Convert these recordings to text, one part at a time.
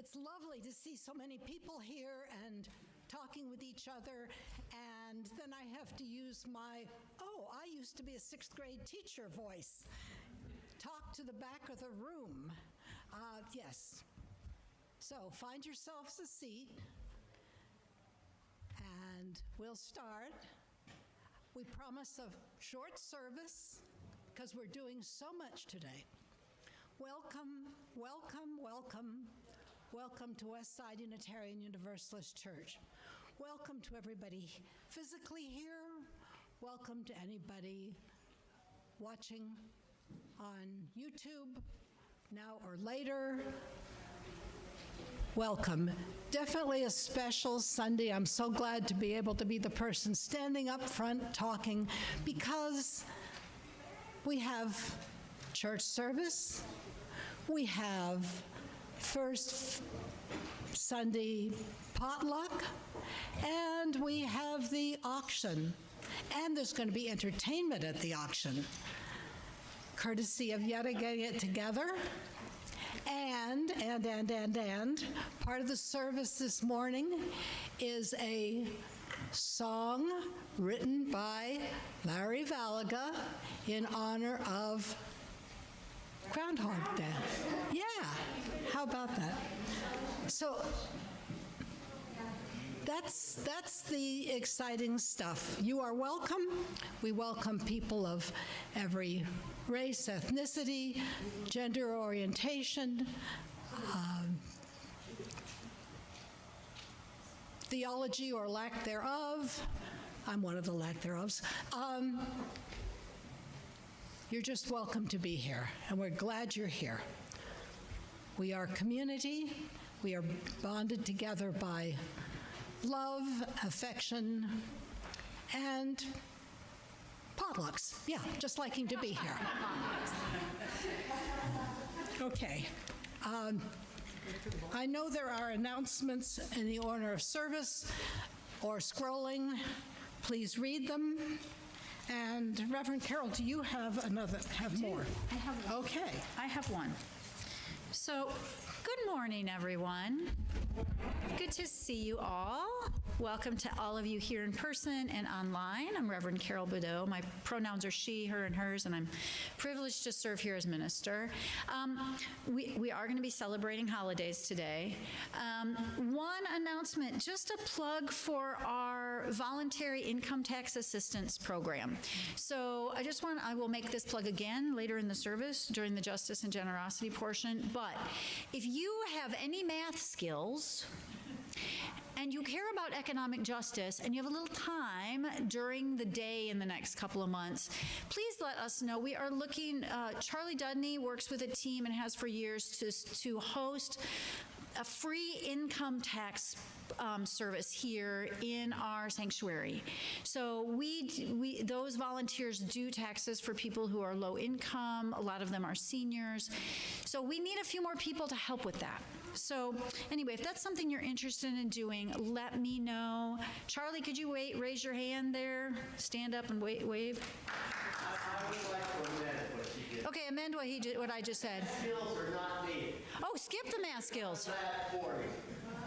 It's lovely to see so many people here and talking with each other, and then I have to use my, I used to be a 6th grade teacher voice. Talk to the back of the room. Yes. So find yourselves a seat, and we'll start. We promise a short service because we're doing so much today. Welcome, welcome, welcome. Welcome to Westside Unitarian Universalist Church. Welcome to everybody physically here. Welcome to anybody watching on YouTube now or later. Welcome. Definitely a special Sunday. I'm so glad to be able to be the person standing up front talking because we have church service. We have First Sunday potluck, and we have the auction, and there's going to be entertainment at the auction, courtesy of Yetta getting it together, and part of the service this morning is a song written by Larry Valaga in honor of Groundhog Day. Yeah, how about that? So that's the exciting stuff. You are welcome. We welcome people of every race, ethnicity, gender orientation, theology or lack thereof. I'm one of the lack thereofs. You're just welcome to be here, and we're glad you're here. We are community. We are bonded together by love, affection, and potlucks. Yeah, just liking to be here. Okay. I know there are announcements in the order of service or scrolling. Please read them. And Reverend Carol, do you have more? I have one. Okay. I have one. So, good morning, everyone. Good to see you all. Welcome to all of you here in person and online. I'm Reverend Carol Bodeau. My pronouns are she, her, and hers, and I'm privileged to serve here as minister. We are going to be celebrating holidays today. One announcement, just a plug for our voluntary income tax assistance program. So I will make this plug again later in the service during the justice and generosity portion. But if you have any math skills and you care about economic justice and you have a little time during the day in the next couple of months, please let us know. We are looking, Charlie Dudney works with a team and has for years to host a free income tax service here in our sanctuary. So those volunteers do taxes for people who are low income. A lot of them are seniors. So we need a few more people to help with that. So anyway, if that's something you're interested in doing, let me know. Charlie, could you raise your hand there? Stand up and wave. I would like to amend what you did. Okay, amend what I just said. Skills are not needed. Oh, skip the math skills. For you.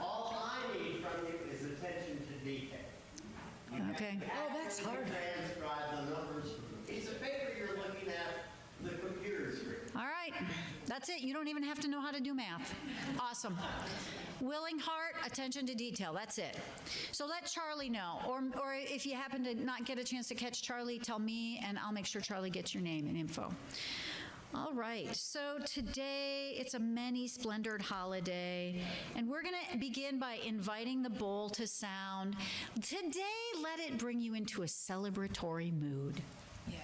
All I need from you is attention to detail. Okay. Oh, that's hard. Transcribe the numbers from the piece of paper you're looking at, the computer screen. All right, that's it. You don't even have to know how to do math. Awesome. Willing heart, attention to detail. That's it. So let Charlie know. Or if you happen to not get a chance to catch Charlie, tell me, and I'll make sure Charlie gets your name and info. All right, so today it's a many-splendored holiday, and we're going to begin by inviting the bowl to sound. Today, let it bring you into a celebratory mood. Yeah.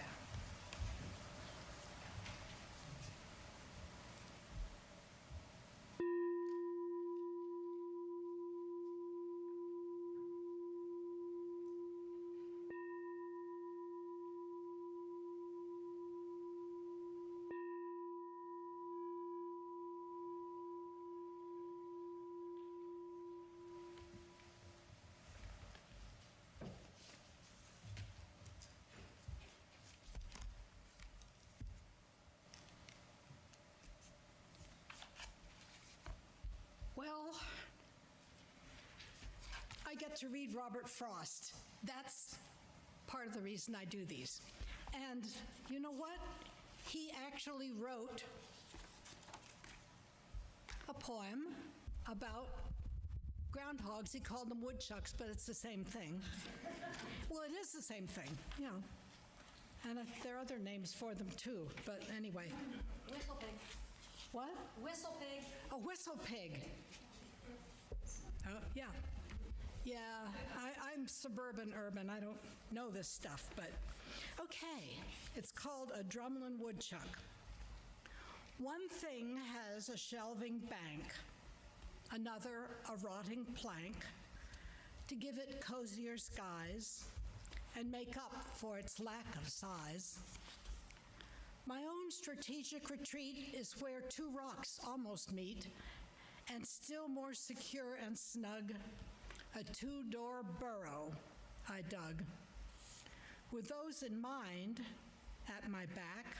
get to read Robert Frost. That's part of the reason I do these. And you know what? He actually wrote a poem about groundhogs. He called them woodchucks, but it's the same thing. Well, it is the same thing, yeah. And there are other names for them too, but anyway. Whistle pig. What? Whistle pig. A whistle pig. Yeah. Yeah, I'm suburban urban. I don't know this stuff, but okay. It's called a drumlin woodchuck. One thing has a shelving bank, another a rotting plank, to give it cozier skies and make up for its lack of size. My own strategic retreat is where two rocks almost meet, and still more secure and snug, a two-door burrow I dug. With those in mind, at my back,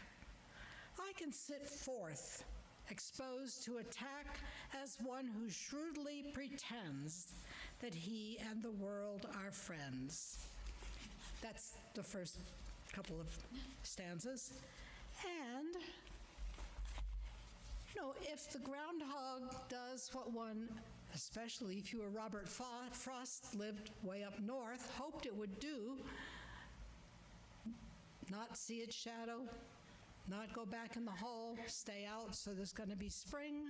I can sit forth, exposed to attack as one who shrewdly pretends that he and the world are friends. That's the first couple of stanzas. And, if the groundhog does what one, especially if you were Robert Frost, lived way up north, hoped it would do, not see its shadow, not go back in the hole, stay out, so there's going to be spring.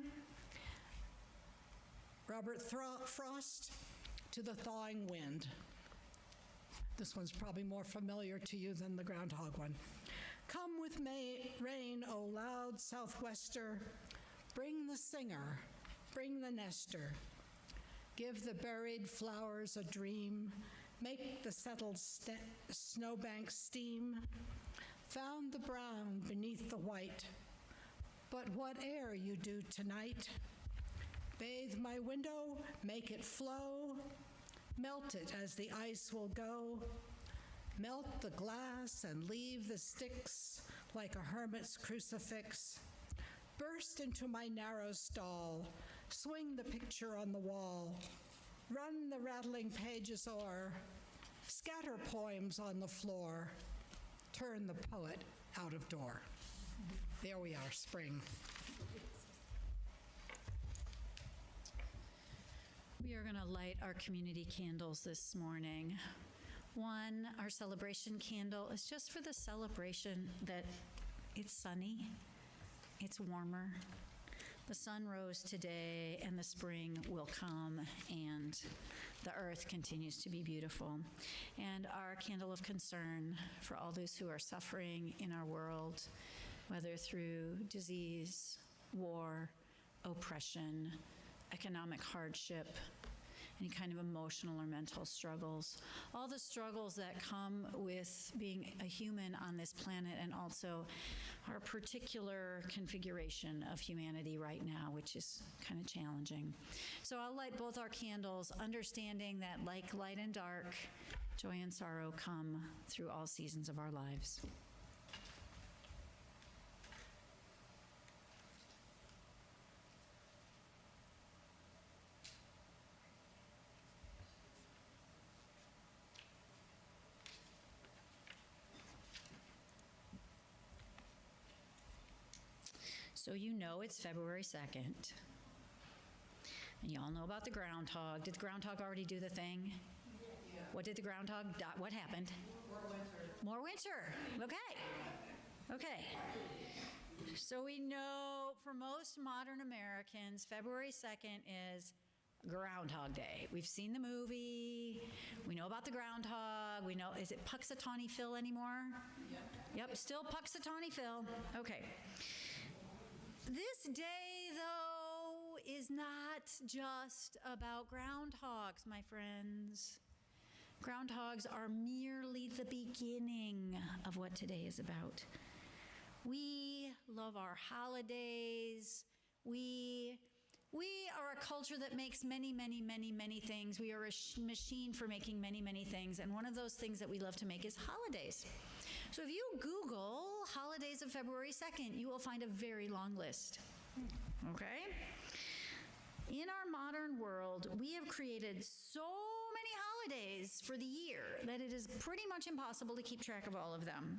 Robert Frost, to the thawing wind. This one's probably more familiar to you than the groundhog one. Come with rain, O loud southwester, bring the singer, bring the nester, give the buried flowers a dream, make the settled snowbank steam, found the brown beneath the white, but whate'er you do tonight, bathe my window, make it flow, melt it as the ice will go, melt the glass and leave the sticks like a hermit's crucifix. Burst into my narrow stall, swing the picture on the wall, run the rattling pages o'er, scatter poems on the floor, turn the poet out of door. There we are, spring. We are going to light our community candles this morning. One, our celebration candle, is just for the celebration that it's sunny, it's warmer. The sun rose today, and the spring will come, and the earth continues to be beautiful. And our candle of concern for all those who are suffering in our world, whether through disease, war, oppression, economic hardship, any kind of emotional or mental struggles, all the struggles that come with being a human on this planet, and also our particular configuration of humanity right now, which is kind of challenging. So I'll light both our candles, understanding that like light and dark, joy and sorrow come through all seasons of our lives. So you know it's February 2nd. And you all know about the groundhog. Did the groundhog already do the thing? Yeah. What did the groundhog do? What happened? More winter. More winter. Okay. Okay. So we know for most modern Americans, February 2nd is Groundhog Day. We've seen the movie. We know about the groundhog. We know, is it Puxatawney Phil anymore? Yep, still Puxatawney Phil. Okay. This day, though, is not just about groundhogs, my friends. Groundhogs are merely the beginning of what today is about. We love our holidays. We are a culture that makes many, many, many, many things. We are a machine for making many, many things. And one of those things that we love to make is holidays. So if you Google holidays of February 2nd, you will find a very long list. Okay? In our modern world, we have created so many holidays holidays for the year that it is pretty much impossible to keep track of all of them.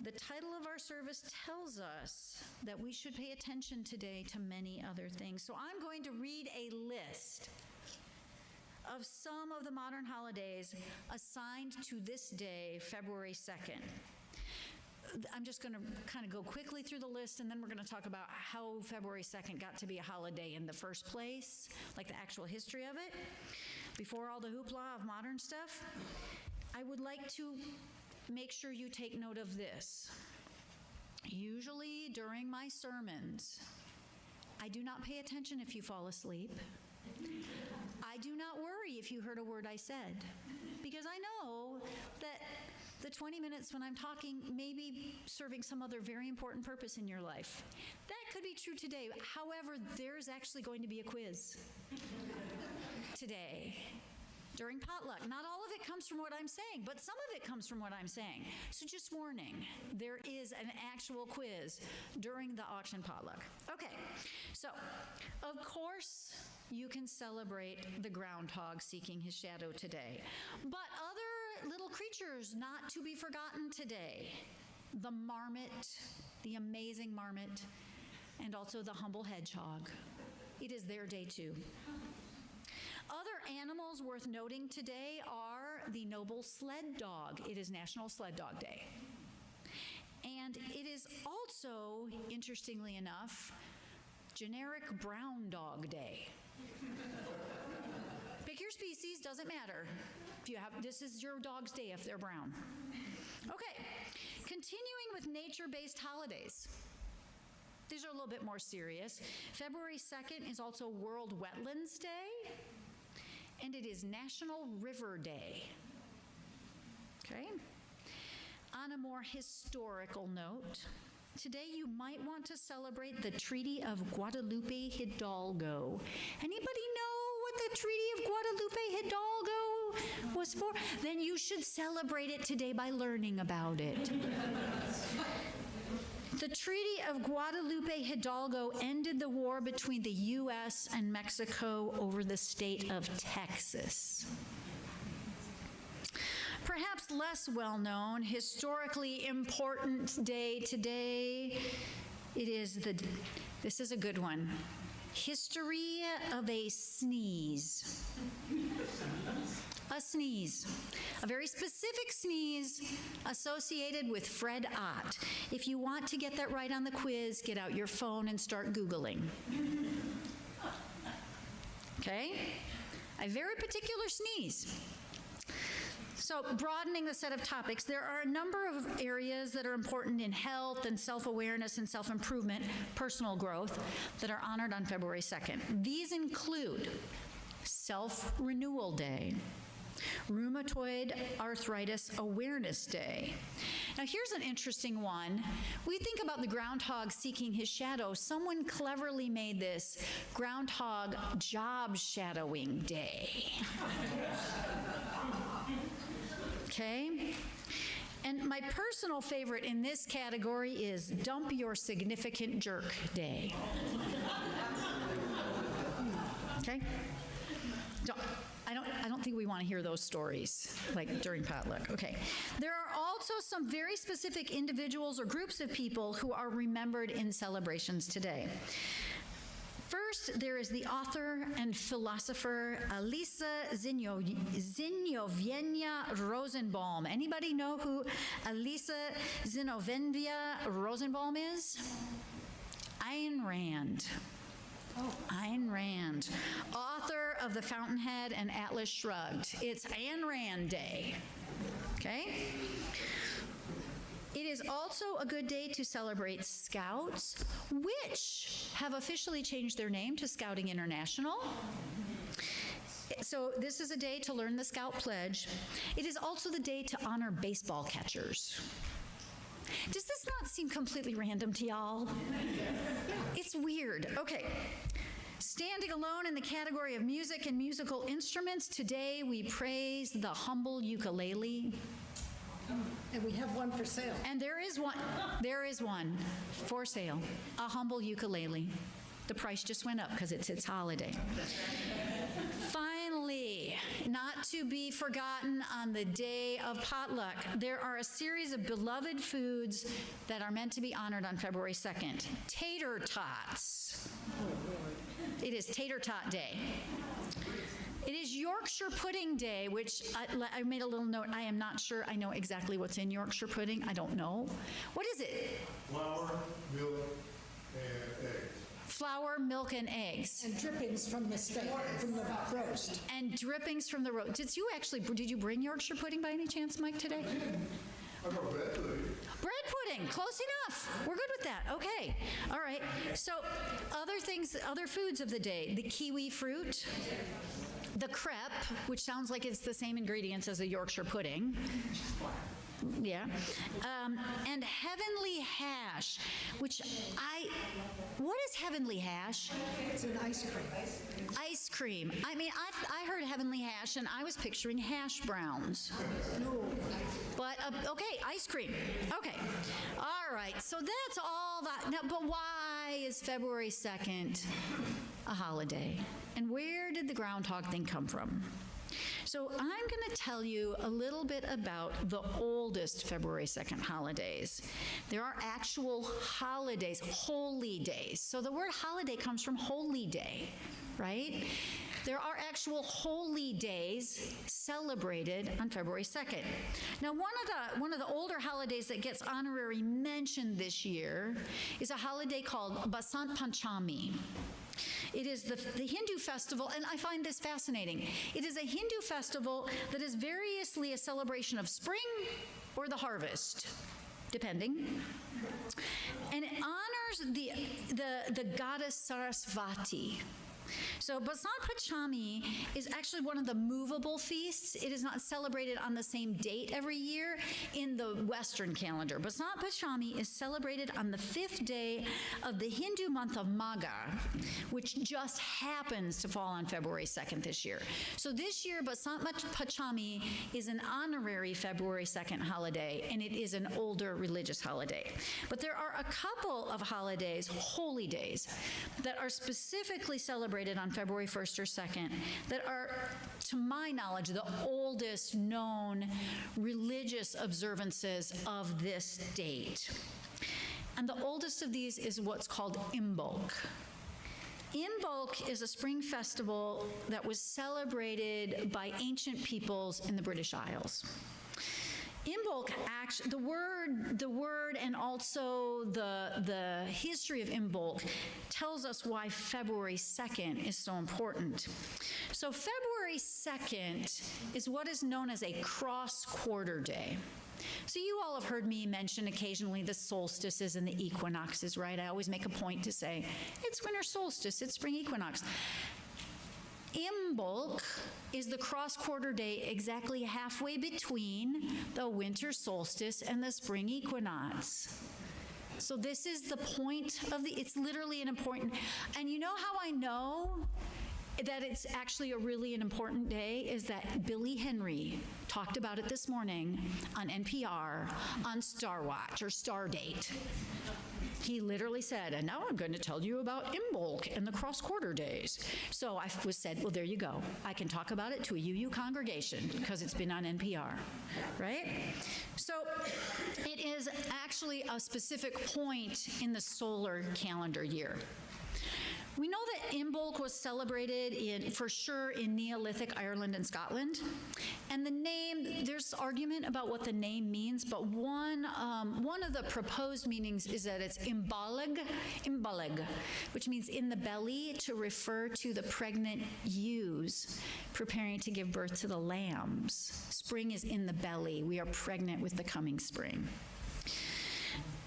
The title of our service tells us that we should pay attention today to many other things. So I'm going to read a list of some of the modern holidays assigned to this day, February 2nd. I'm just going to kind of go quickly through the list, and then we're going to talk about how February 2nd got to be a holiday in the first place, like the actual history of it, before all the hoopla of modern stuff. I would like to make sure you take note of this. Usually during my sermons, I do not pay attention if you fall asleep. I do not worry if you heard a word I said, because I know that the 20 minutes when I'm talking may be serving some other very important purpose in your life. That could be true today. However, there's actually going to be a quiz today during potluck. Not all of it comes from what I'm saying, but some of it comes from what I'm saying. So just warning, there is an actual quiz during the auction potluck. Okay, so of course you can celebrate the groundhog seeking his shadow today, but other little creatures not to be forgotten today. The marmot, the amazing marmot, and also the humble hedgehog. It is their day too. Other animals worth noting today are the noble sled dog. It is National Sled Dog Day. And it is also, interestingly enough, generic brown dog day. Pick your species, doesn't matter. If you have, this is your dog's day if they're brown. Okay, continuing with nature-based holidays. These are a little bit more serious. February 2nd is also World Wetlands Day, and it is National River Day. Okay? On a more historical note, today you might want to celebrate the Treaty of Guadalupe Hidalgo. Anybody know what the Treaty of Guadalupe Hidalgo was for? Then you should celebrate it today by learning about it. The Treaty of Guadalupe Hidalgo ended the war between the U.S. and Mexico over the state of Texas. Perhaps less well-known, historically important day today, this is a good one, History of a Sneeze. A sneeze, a very specific sneeze associated with Fred Ott. If you want to get that right on the quiz, get out your phone and start Googling. Okay? A very particular sneeze. So, broadening the set of topics, there are a number of areas that are important in health and self-awareness and self-improvement, personal growth, that are honored on February 2nd. These include Self-Renewal Day, Rheumatoid Arthritis Awareness Day. Now here's an interesting one. We think about the groundhog seeking his shadow. Someone cleverly made this Groundhog Job Shadowing Day. Okay? And my personal favorite in this category is Dump Your Significant Jerk Day. Okay? I don't think we want to hear those stories, like during potluck. Okay. There are also some very specific individuals or groups of people who are remembered in celebrations today. First, there is the author and philosopher Elisa Zinoviencia Rosenbaum. Anybody know who Elisa Zinoviencia Rosenbaum is? Ayn Rand. Ayn Rand, author of The Fountainhead and Atlas Shrugged. It's Ayn Rand Day, okay? It is also a good day to celebrate Scouts, which have officially changed their name to Scouting International. So this is a day to learn the Scout Pledge. It is also the day to honor baseball catchers. Does this not seem completely random to y'all? It's weird. Okay. Standing alone in the category of music and musical instruments, today we praise the humble ukulele. And we have one for sale. And there is one for sale, a humble ukulele. The price just went up because it's its holiday. Finally, not to be forgotten on the day of potluck. There are a series of beloved foods that are meant to be honored on February 2nd. Tater tots. It is Tater Tot Day. It is Yorkshire Pudding Day, which I made a little note. I am not sure I know exactly what's in Yorkshire pudding. I don't know. What is it? Flour, milk, and eggs. Flour, milk, and eggs. And drippings from the steak, from the roast. And drippings from the roast. Did you bring Yorkshire pudding by any chance, Mike, today? I got bread pudding. Bread pudding, close enough. We're good with that. Okay. All right. So other foods of the day, the kiwi fruit, the crepe, which sounds like it's the same ingredients as a Yorkshire pudding. Yeah. And heavenly hash, what is heavenly hash? It's an ice cream. Ice cream. I mean, I heard heavenly hash and I was picturing hash browns. But, okay, ice cream. Okay. All right. So that's all that. Now, but why is February 2nd a holiday? And where did the groundhog thing come from? So I'm going to tell you a little bit about the oldest February 2nd holidays. There are actual holidays, holy days. So the word holiday comes from holy day, right? There are actual holy days celebrated on February 2nd. Now, one of the older holidays that gets honorary mention this year is a holiday called Basant Panchami. It is the Hindu festival, and I find this fascinating. It is a Hindu festival that is variously a celebration of spring or the harvest, depending. And it honors the goddess Sarasvati. So Basant Panchami is actually one of the movable feasts. It is not celebrated on the same date every year in the Western calendar. Basant Panchami is celebrated on the 5th day of the Hindu month of Magha, which just happens to fall on February 2nd this year. So this year, Basant Panchami is an honorary February 2nd holiday, and it is an older religious holiday. But there are a couple of holidays, holy days, that are specifically celebrated on February 1st or 2nd that are, to my knowledge, the oldest known religious observances of this date. And the oldest of these is what's called Imbolc. Imbolc is a spring festival that was celebrated by ancient peoples in the British Isles. Imbolc, the word and also the history of Imbolc tells us why February 2nd is so important. So February 2nd is what is known as a cross-quarter day. So you all have heard me mention occasionally the solstices and the equinoxes, right? I always make a point to say, it's winter solstice, it's spring equinox. Imbolc is the cross-quarter day exactly halfway between the winter solstice and the spring equinox. So this is the point of it's literally an important, and you know how I know that it's actually an important day is that Billy Henry talked about it this morning on NPR on Star Watch or Star Date. He literally said, and now I'm going to tell you about Imbolc and the cross-quarter days. So I said, well, there you go. I can talk about it to a UU congregation because it's been on NPR, right? So it is actually a specific point in the solar calendar year. We know that Imbolc was celebrated for sure in Neolithic Ireland and Scotland. And the name, there's argument about what the name means, but one of the proposed meanings is that it's imbalig, which means in the belly, to refer to the pregnant ewes preparing to give birth to the lambs. Spring is in the belly. We are pregnant with the coming spring.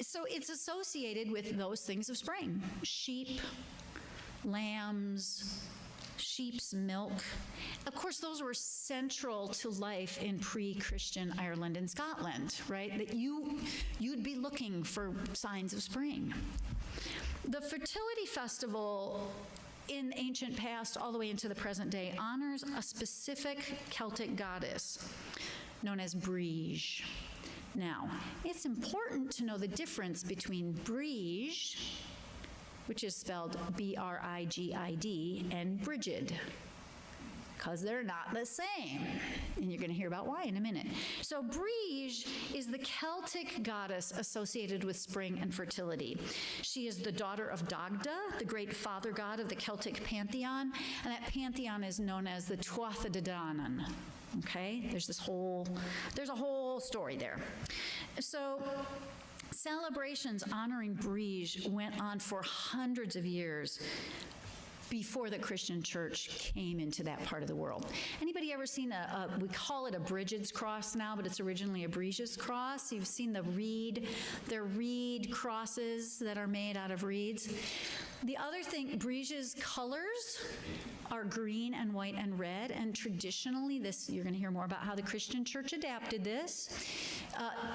So it's associated with those things of spring: sheep, lambs, sheep's milk. Of course, those were central to life in pre-Christian Ireland and Scotland, right? That you'd be looking for signs of spring. The fertility festival in ancient past all the way into the present day honors a specific Celtic goddess known as Brigid. Now, it's important to know the difference between Brigid, which is spelled B-R-I-G-I-D, and Brigid. because they're not the same. And you're going to hear about why in a minute. So Brigid is the Celtic goddess associated with spring and fertility. She is the daughter of Dagda, the great father god of the Celtic pantheon, and that pantheon is known as the Tuatha De Danann. Okay, there's a whole story there. So celebrations honoring Brigid went on for hundreds of years before the Christian church came into that part of the world. Anybody ever seen we call it a Brigid's cross now, but it's originally a Brigid's cross? You've seen they're reed crosses that are made out of reeds. The other thing, Brigid's colors are green and white and red, and traditionally, you're going to hear more about how the Christian church adapted this.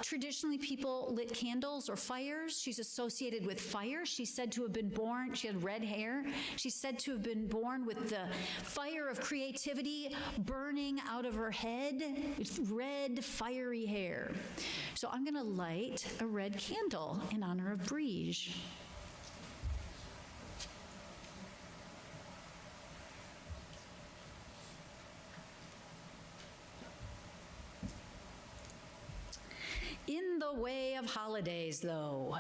Traditionally, people lit candles or fires. She's associated with fire. She's said to have been born, she had red hair. She's said to have been born with the fire of creativity burning out of her head with red, fiery hair. So I'm going to light a red candle in honor of Brigid. In the way of holidays, though,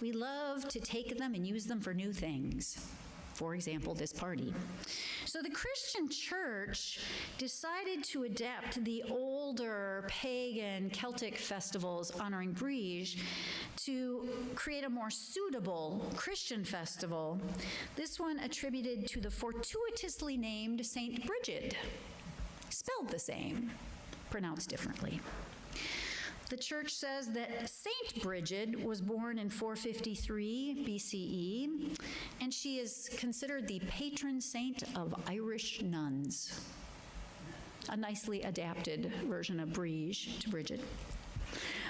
we love to take them and use them for new things. For example, this party. So the Christian church decided to adapt the older pagan Celtic festivals honoring Brigid to create a more suitable Christian festival, this one attributed to the fortuitously named St. Brigid, spelled the same, pronounced differently. The church says that Saint Brigid was born in 453 BCE, and she is considered the patron saint of Irish nuns. A nicely adapted version of Brigid to Brigid.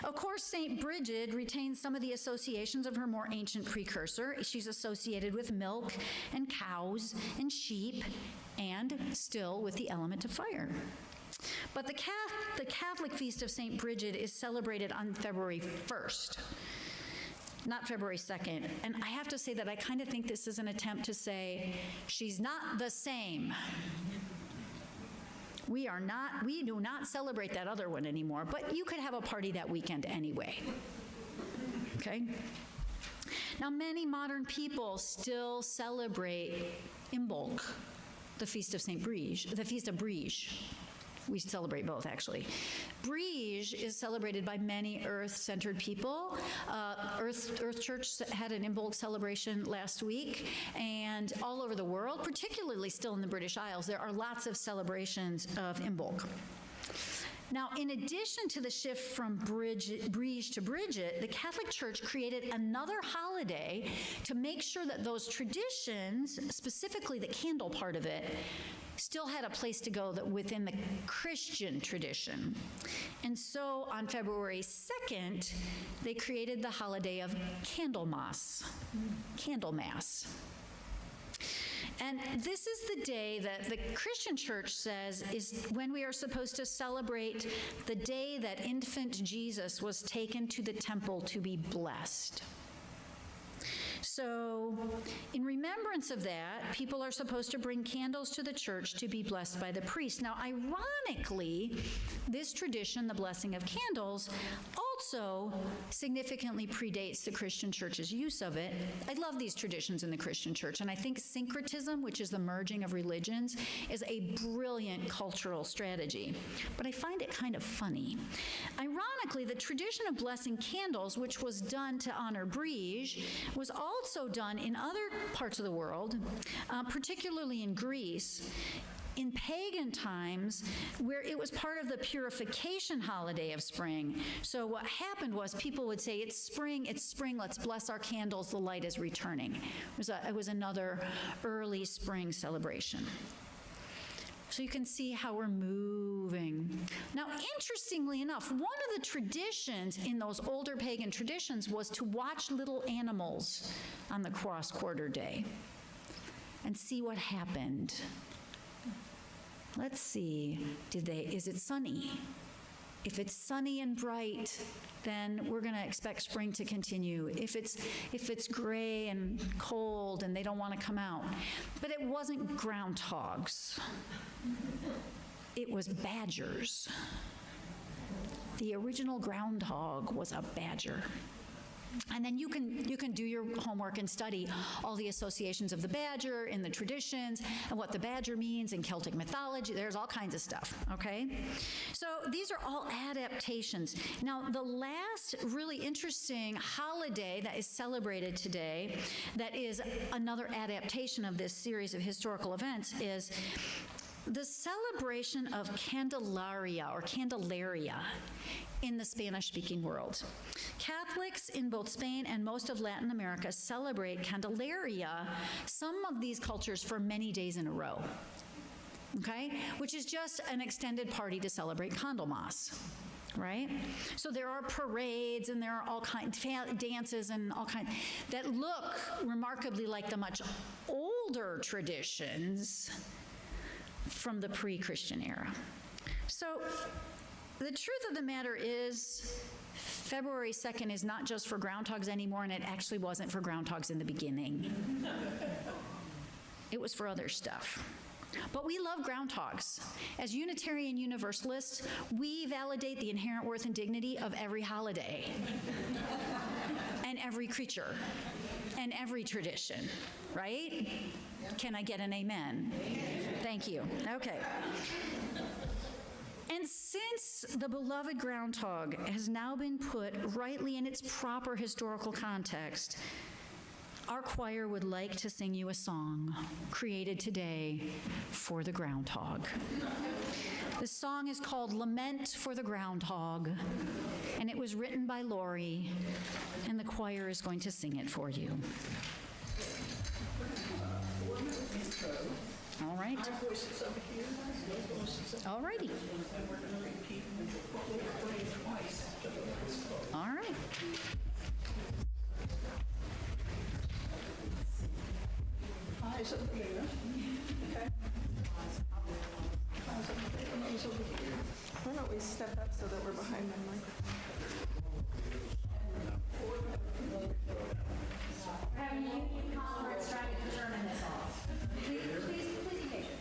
Of course, St. Brigid retains some of the associations of her more ancient precursor. She's associated with milk and cows and sheep, and still with the element of fire. But the Catholic Feast of St. Brigid is celebrated on February 1st, not February 2nd. And I have to say that I kind of think this is an attempt to say, she's not the same. We do not celebrate that other one anymore, but you could have a party that weekend anyway. Okay? Now, many modern people still celebrate Imbolc, the Feast of St. Brigid, the Feast of Brigid. We celebrate both, actually. Brigid is celebrated by many earth-centered people. Earth Church had an Imbolc celebration last week, and all over the world, particularly still in the British Isles, there are lots of celebrations of Imbolc. Now, in addition to the shift from Brigid to Brigid, the Catholic Church created another holiday to make sure that those traditions, specifically the candle part of it, still had a place to go within the Christian tradition. And so on February 2nd, they created the holiday of Candlemas. And this is the day that the Christian church says is when we are supposed to celebrate the day that infant Jesus was taken to the temple to be blessed. So, in remembrance of that, people are supposed to bring candles to the church to be blessed by the priest. Now, ironically, this tradition, the blessing of candles, also significantly predates the Christian church's use of it. I love these traditions in the Christian church, and I think syncretism, which is the merging of religions, is a brilliant cultural strategy. But I find it kind of funny. Ironically, the tradition of blessing candles, which was done to honor Brigid, was also done in other parts of the world, particularly in Greece, in pagan times, where it was part of the purification holiday of spring. So what happened was people would say, it's spring, let's bless our candles, the light is returning. It was another early spring celebration. So you can see how we're moving. Now, interestingly enough, one of the traditions in those older pagan traditions was to watch little animals on the cross-quarter day and see what happened. Let's see, is it sunny? If it's sunny and bright, then we're going to expect spring to continue. If it's gray and cold and they don't want to come out. But it wasn't groundhogs. It was badgers. The original groundhog was a badger. And then you can do your homework and study all the associations of the badger in the traditions and what the badger means in Celtic mythology. There's all kinds of stuff, okay? So these are all adaptations. Now, the last really interesting holiday that is celebrated today, that is another adaptation of this series of historical events, is the celebration of Candelaria or Candelaria in the Spanish-speaking world. Catholics in both Spain and most of Latin America celebrate Candelaria, some of these cultures, for many days in a row, okay? Which is just an extended party to celebrate Candlemas, right? So there are parades and there are all kinds of dances and all kinds that look remarkably like the much older traditions from the pre-Christian era. So the truth of the matter is, February 2nd is not just for groundhogs anymore, and it actually wasn't for groundhogs in the beginning. It was for other stuff. But we love groundhogs. As Unitarian Universalists, we validate the inherent worth and dignity of every holiday, and every creature, and every tradition, right? Can I get an amen? Thank you. Okay. And since the beloved groundhog has now been put rightly in its proper historical context, our choir would like to sing you a song created today for the groundhog. The song is called Lament for the Groundhog, and it was written by Lori, and the choir is going to sing it for you. All right. All righty. All right. Eyes over there. Okay. Eyes over there. Nose over here. Why don't we step up so that we're behind the microphone? We're having a union conference trying to determine this all. Please be patient.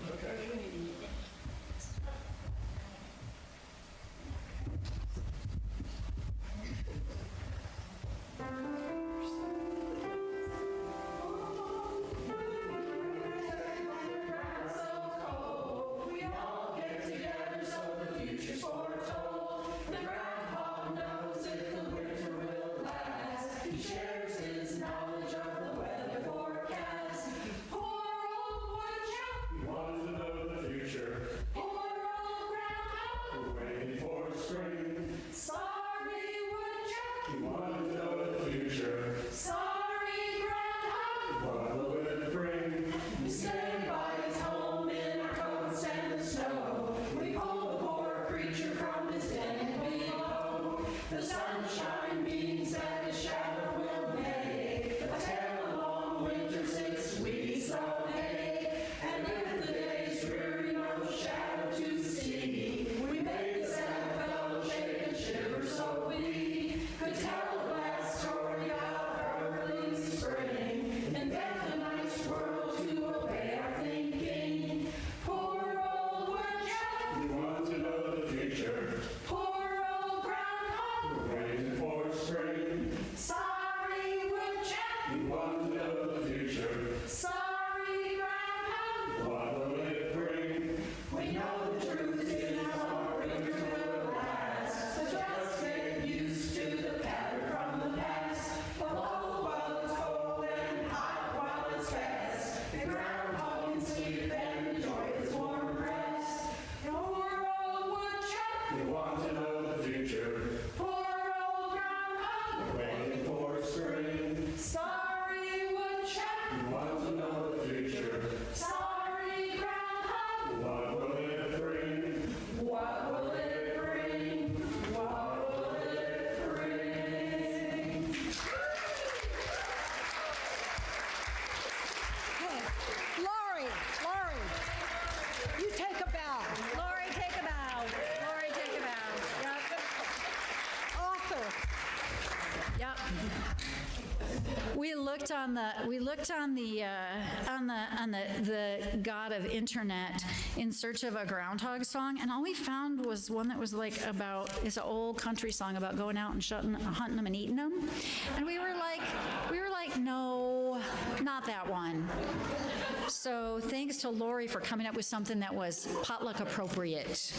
We looked on the god of internet in search of a groundhog song, and all we found was one that was like it's an old country song about going out and hunting them and eating them, and we were like, no, not that one. So thanks to Lori for coming up with something that was potluck appropriate,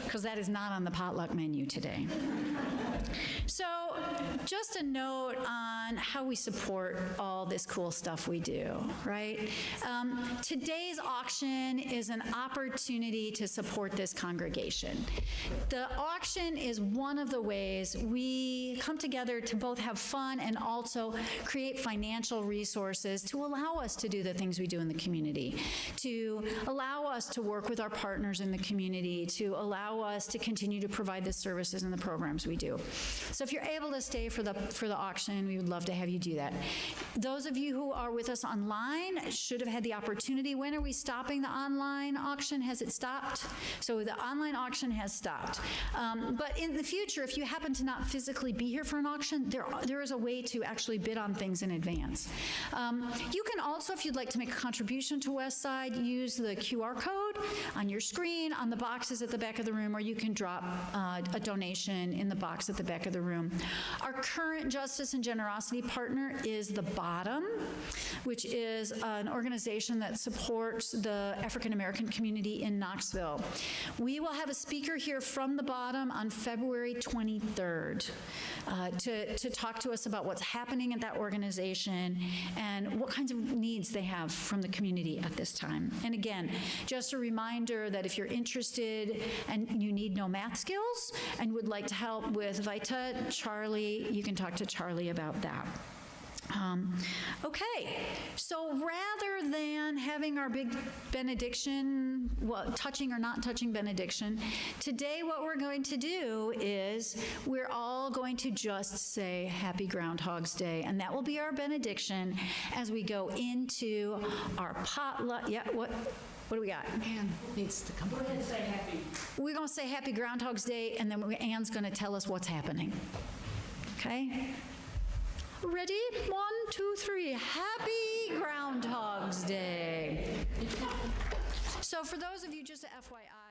because that is not on the potluck menu today. So just a note on how we support all this cool stuff we do, right? Today's auction is an opportunity to support this congregation. The auction is one of the ways we come together to both have fun and also create financial resources to allow us to do the things we do in the community, to allow us to work with our partners in the community, to allow us to continue to provide the services and the programs we do. So if you're able to stay for the auction, we would love to have you do that. Those of you who are with us online should have had the opportunity. When are we stopping the online auction? Has it stopped? So the online auction has stopped. But in the future, if you happen to not physically be here for an auction, there is a way to actually bid on things in advance. You can also, if you'd like to make a contribution to Westside, use the QR code on your screen, on the boxes at the back of the room, or you can drop a donation in the box at the back of the room. Our current Justice and Generosity partner is the Bottom, which is an organization that supports the African American community in Knoxville. We will have a speaker here from the Bottom on February 23rd to talk to us about what's happening at that organization and what kinds of needs they have from the community at this time. And again, just a reminder that if you're interested and you need no math skills and would like to help with VITA, Charlie, you can talk to Charlie about that. Okay, so rather than having our big benediction, well, touching or not touching benediction, today what we're going to do is we're all going to just say Happy Groundhog's Day, and that will be our benediction as we go into our potluck. Yeah, what do we got? Ann needs to come. We're going to say Happy Groundhog's Day, and then Ann's going to tell us what's happening. Okay? Ready? 1, 2, 3. Happy Groundhog's Day. So for those of you, just a FYI,